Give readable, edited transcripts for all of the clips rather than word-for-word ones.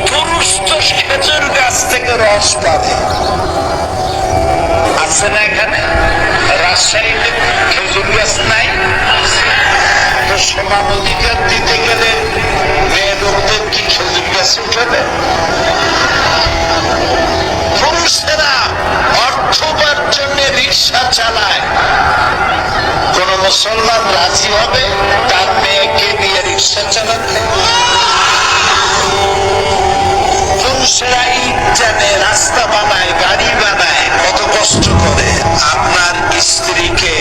পুরুষ তো খেজুর গাছ থেকে রস পাবে, আছে না? এখানে রাজশাহীতে খেজুর গাছ নাই? তো সমান অধিকার দিতে গেলে মেয়ে লোকদের কি খেজুর গাছ উঠবে? পুরুষেরা অর্থ উপার্জনে রিক্সা চালায়, কোন মুসলমান রাজি হবে তার মেয়েকে নিয়ে রিক্সা চালাতে? পুরুষেরা ইট টানে, রাস্তা বানায়, গাড়ি বানায়, কত কষ্ট করে। আপনার স্ত্রীকে,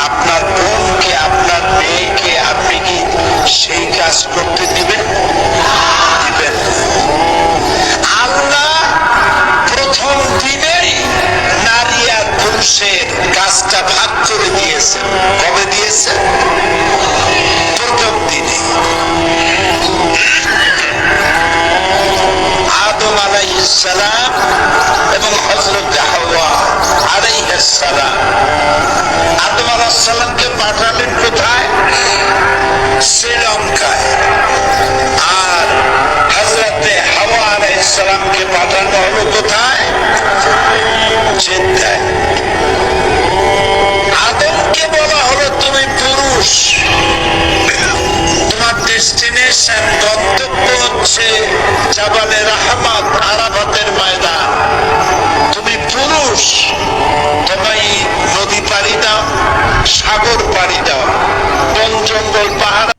আপনার বোনকে, আপনার মেয়েকে আপনি কি সেই কাজ করতে দিবেন? দিবেন। আল্লাহ প্রথম দিনেই নারী আর পুরুষের কাজটা ভাগ করে দিয়েছেন। কবে দিয়েছেন? প্রথম দিনে। আদম আলাইহিস সালাম এবং হযরত হাওয়া আলাইহিস সালাম। আদম আলাইহিস সালামকে পাঠালেন কোথায়? শ্রীলঙ্কায়। আর হযরত হাওয়া আলাইহিস সালামকে পাঠানো হলো কোথায়? জেদ্দায়। আদমকে বলা হলো তুমি পুরুষ, তোমার ডেস্টিনেশন, গন্তব্য হচ্ছে জাবালে রাহমাত, আরাফাতের ময়দান। তুমি পুরুষ, তোমায় নদী পাড়ি দাও, সাগর পাড়ি দাও, বন জঙ্গল পাহাড়